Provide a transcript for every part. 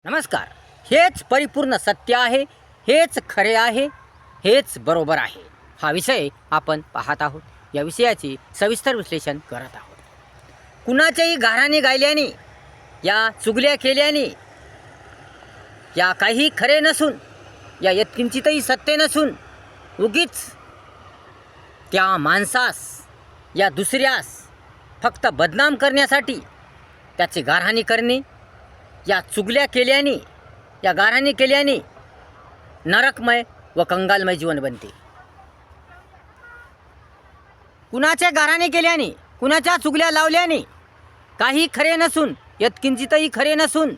नमस्कार. हेच परिपूर्ण सत्य आहे, हेच खरे आहे, हेच बरोबर आहे. हा विषय आपण पाहत आहोत. या विषयाचे सविस्तर विश्लेषण करत आहोत. कुणाच्याही गाण्याने गायल्याने, या चुगल्या केल्याने, या काही खरे नसून, या यत्किंचितही सत्य नसून, उगीच त्या माणसास, या दुसऱ्यास फक्त बदनाम करण्यासाठी त्याची गारहाणी करणे, या चुगल्या केल्याने, या गारहाणी केल्याने नरकमय व कंगालमय जीवन बनते. कुणाच्या गारहाणी केल्याने, कुणाच्या चुगल्या लावल्याने, काही खरे नसून, यत्किंचितही खरे नसून,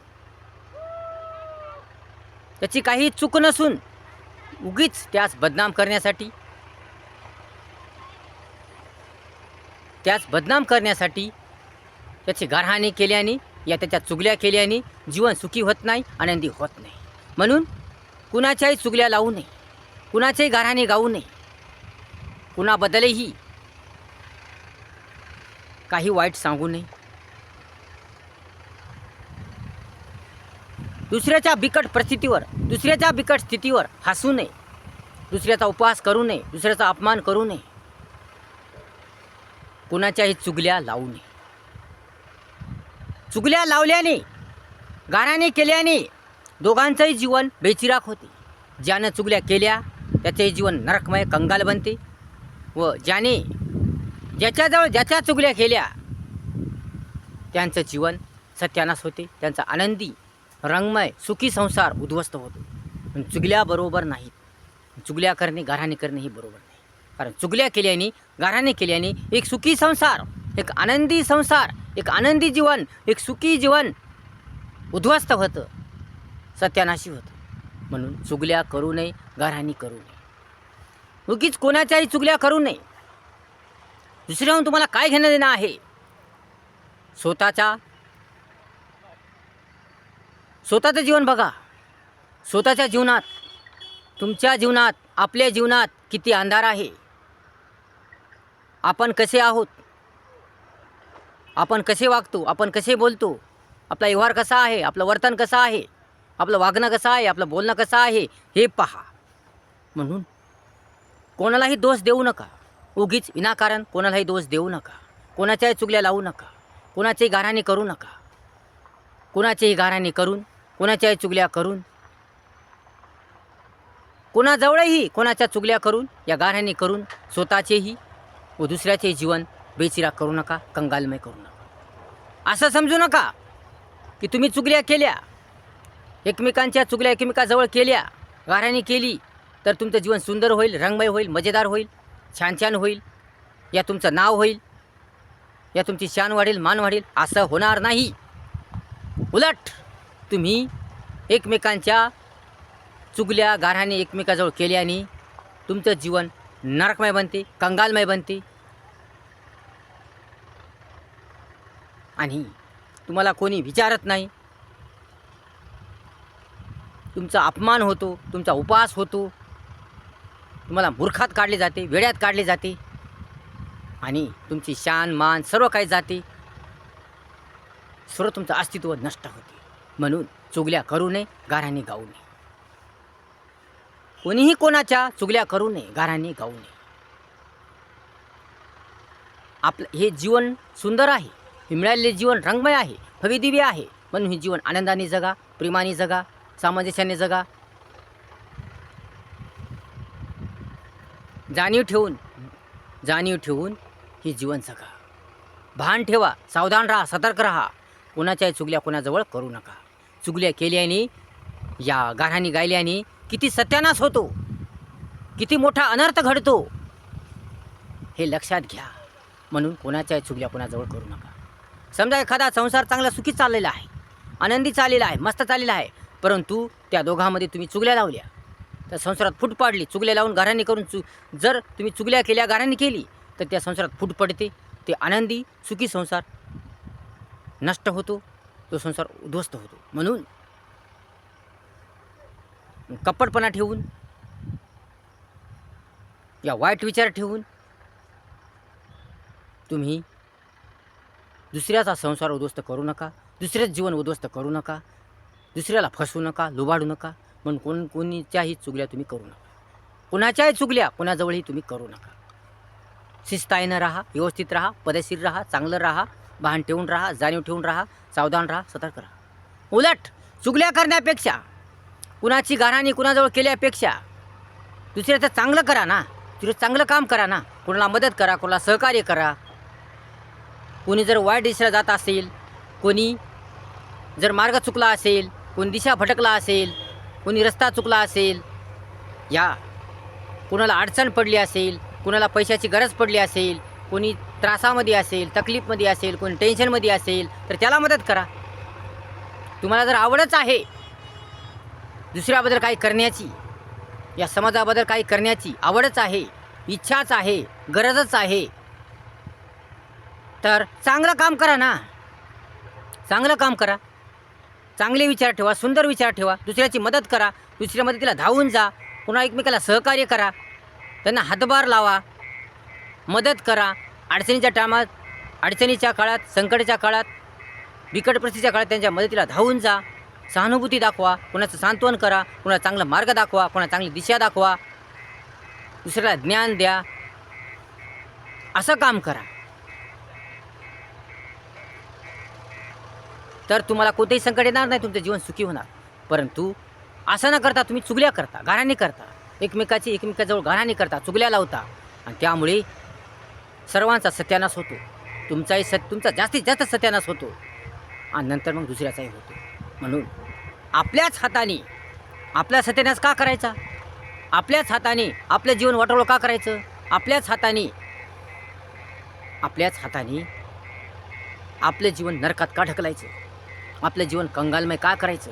त्याची काही चूक नसून, उगीच त्यास बदनाम करण्यासाठी, त्याची गारहाणी केल्याने, या त्याच्या चुगल्या केल्याने जीवन सुखी होत नाही, आनंदी होत नाही. म्हणून कुणाच्याही चुगल्या लावू नये, कुणाच्याही गारहाणी गाऊ नये, कुणाबद्दलही काही वाईट सांगू नये. दुसऱ्याच्या बिकट परिस्थितीवर, दुसऱ्याच्या बिकट स्थितीवर हसू नये, दुसऱ्याचा उपहास करू नये, दुसऱ्याचा अपमान करू नये, कुणाच्याही चुगल्या लावू नये. चुगल्या लावल्याने, गारहाणी केल्याने दोघांचंही जीवन बेचिराख होते. ज्यानं चुगल्या केल्या त्याचेही जीवन नरकमय कंगाल बनते, व ज्याच्याजवळ ज्याच्या चुगल्या केल्या त्यांचं जीवन सत्यानाश होते. त्यांचा आनंदी रंगमय सुखी संसार उद्ध्वस्त होतो. पण चुगल्या बरोबर नाहीत. चुगल्या करणे, गारहाणी करणे ही बरोबर नाही. कारण चुगल्या केल्याने, गारहाणी केल्याने एक सुखी संसार, एक आनंदी संसार, एक आनंदी जीवन, एक सुखी जीवन उद्ध्वस्त होतं, सत्यानाशी होतं. म्हणून चुगल्या करू नये, गारहाणी करू नये. उगीच कोणाच्याही चुगल्या करू नये. दुसऱ्याहून तुम्हाला काय घेणं देणं आहे? स्वतःचं जीवन बघा. स्वतःच्या जीवनात, तुमच्या जीवनात, आपल्या जीवनात किती अंधार आहे. आपण कसे आहोत, आपण कसे वागतो, आपण कसे बोलतो, आपला व्यवहार कसा आहे, आपलं वर्तन कसं आहे, आपलं वागणं कसं आहे, आपलं बोलणं कसं आहे, हे पहा. म्हणून कोणालाही दोष देऊ नका. उगीच विनाकारण कोणालाही दोष देऊ नका. कोणाच्याही चुगल्या लावू नका. कोणाच्याही गारहाणी करू नका. कोणाच्याही गारहाणी करून, कोणाच्याही चुगल्या करून, कोणाजवळही कोणाच्या चुगल्या करून, या गारहाणी करून स्वतःचेही व दुसऱ्याचेही जीवन बेचिराख करू नका, कंगालमय करू नका. असं समजू नका की तुम्ही चुगल्या केल्या, एकमेकांच्या चुगल्या एकमेकाजवळ केल्या, गारहाणी केली तर तुमचं जीवन सुंदर होईल, रंगमय होईल, मजेदार होईल, छान छान होईल, या तुमचं नाव होईल, या तुमची शान वाढेल, मान वाढेल. असं होणार नाही. उलट तुम्ही एकमेकांच्या चुगल्या गारहाणी एकमेकाजवळ केल्याने तुमचं जीवन नरकमय बनते, कंगालमय बनते. आणि तुम्हाला कोणी विचारत नाही. तुमचा अपमान होतो, तुमचा उपहास होतो, तुम्हाला मूर्खात काढले जाते, वेड्यात काढले जाते, आणि तुमची शान मान सर्व काही जाते. सर्व तुमचं अस्तित्व नष्ट होते. म्हणून चुगल्या करू नये, गारहाणी गाऊ नये. कोणीही कोणाच्या चुगल्या करू नये, गारहाणी गाऊ नये. आपलं हे जीवन सुंदर आहे, हे मिळालेले जीवन रंगमय आहे, भव्यदिव्य आहे. म्हणून हे जीवन आनंदाने जगा, प्रेमाने जगा, सामंजस्याने जगा. जाणीव ठेवून हे जीवन जगा. भान ठेवा, सावधान राहा, सतर्क राहा. कोणाच्याही चुगल्या कोणाजवळ करू नका. चुगल्या केल्याने, या गारहाणी गायल्याने किती सत्यानाश होतो, किती मोठा अनर्थ घडतो, हे लक्षात घ्या. म्हणून कोणाच्याही चुगल्या कोणाजवळ करू नका. समजा एखादा संसार चांगला सुखी चाललेला आहे, आनंदी चाललेला आहे, मस्त चाललेला आहे, परंतु त्या दोघांमध्ये तुम्ही चुगल्या लावल्या, त्या संसारात फूट पाडली. चुगल्या लावून गारहाणी करून जर तुम्ही चुगल्या केल्या, गारहाणी केली, तर त्या संसारात फूट पडते. ते आनंदी सुखी संसार नष्ट होतो, तो संसार उद्ध्वस्त होतो. म्हणून कपटपणा ठेवून, या वाईट विचार ठेवून तुम्ही दुसऱ्याचा संसार उद्ध्वस्त करू नका, दुसऱ्याचं जीवन उद्ध्वस्त करू नका. दुसऱ्याला फसवू नका, लुबाडू नका. म्हणून कोणीच्याही चुगल्या तुम्ही करू नका. कुणाच्याही चुगल्या कुणाजवळही तुम्ही करू नका. शिस्ताईनं राहा, व्यवस्थित राहा, पदेशीर राहा, चांगलं राहा, भान ठेवून राहा, जाणीव ठेवून राहा, सावधान राहा, सतर्क राहा. उलट चुगल्या करण्यापेक्षा, कुणाची गाऱ्हाणी कुणाजवळ केल्यापेक्षा दुसऱ्याचं चांगलं करा ना, दुसरं चांगलं काम करा ना. कोणाला मदत करा, कोणाला सहकार्य करा. कोणी जर वाईट दिशेला जात असेल, कोणी जर मार्ग चुकला असेल, कोणी दिशा भटकला असेल, कोणी रस्ता चुकला असेल, या कोणाला अडचण पडली असेल, कोणाला पैशाची गरज पडली असेल, कोणी त्रासामध्ये असेल, तकलीफमध्ये असेल, कोणी टेन्शनमध्ये असेल, तर त्याला मदत करा. तुम्हाला जर आवडच आहे दुसऱ्याबद्दल काही करण्याची, या समाजाबद्दल काही करण्याची आवडच आहे, इच्छाच आहे, गरजच आहे, तर चांगलं काम करा ना. चांगलं काम करा, चांगले विचार ठेवा, सुंदर विचार ठेवा, दुसऱ्याची मदत करा, दुसऱ्या मदतीला धावून जा, पुन्हा एकमेकाला सहकार्य करा, त्यांना हातभार लावा, मदत करा. अडचणीच्या टायमात, अडचणीच्या काळात, संकटाच्या काळात, बिकट परिस्थितीच्या काळात त्यांच्या मदतीला धावून जा. सहानुभूती दाखवा, कोणाचं सांत्वन करा, कोणाला चांगला मार्ग दाखवा, कोणाला चांगली दिशा दाखवा, दुसऱ्याला ज्ञान द्या. असं काम करा, तर तुम्हाला कोणतेही संकट येणार नाही, तुमचं जीवन सुखी होणार. परंतु असं न करता तुम्ही चुगल्या करता, गाऱ्हाणी करता, एकमेकाजवळ गाऱ्हाणी करता, चुगल्या लावता, आणि त्यामुळे सर्वांचा सत्यानाश होतो. तुमचा जास्तीत जास्त सत्यानाश होतो, आणि नंतर मग दुसऱ्याचाही होतो. म्हणून आपल्याच हाताने आपला सत्यानाश का करायचा? आपल्याच हाताने आपलं जीवन वाटोळं का करायचं? आपल्याच हाताने आपलं जीवन नरकात का ढकलायचं? आपलं जीवन कंगालमय का करायचं?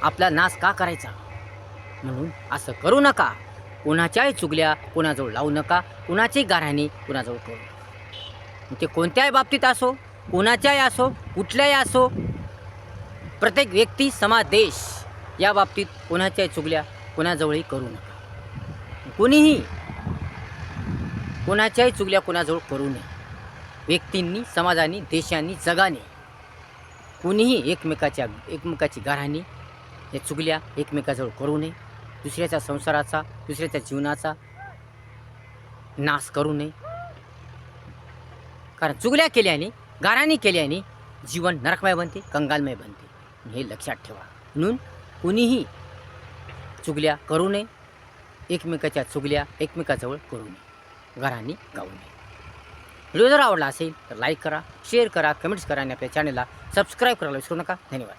आपला नाश का करायचा? म्हणून असं करू नका. कोणाच्याही चुगल्या कोणाजवळ लावू नका, कोणाची गाऱ्हाणी कोणाजवळ करू नका. ते कोणत्याही बाबतीत असो, कोणाच्याही असो, कुठल्याही असो, प्रत्येक व्यक्ती, समाज, देश, या बाबतीत कोणाच्याही चुगल्या कोणाजवळही करू नका. कोणीही कोणाच्याही चुगल्या कोणाजवळ करू नये. व्यक्तींनी, समाजाने, देशांनी, जगाने कोणीही एकमेकाची गाऱ्हाणी, या चुगल्या एकमेकाजवळ करू नये. दुसऱ्याच्या संसाराचा, दुसऱ्याच्या जीवनाचा नाश करू नये. कारण चुगल्या केल्याने, गाऱ्हाणी केल्याने जीवन नरकमय बनते, कंगालमय बनते. हे लक्षात ठेवा. म्हणून कुणीही चुगल्या करू नये, एकमेकाच्या चुगल्या एकमेकाजवळ करू नये, गाऱ्हाणी गाऊ नये. व्हिडिओ जर आवडला असेल तर लाईक करा, शेअर करा, कमेंट्स करा, आणि आपल्या चॅनलला सबस्क्राईब करायला विसरू नका. धन्यवाद.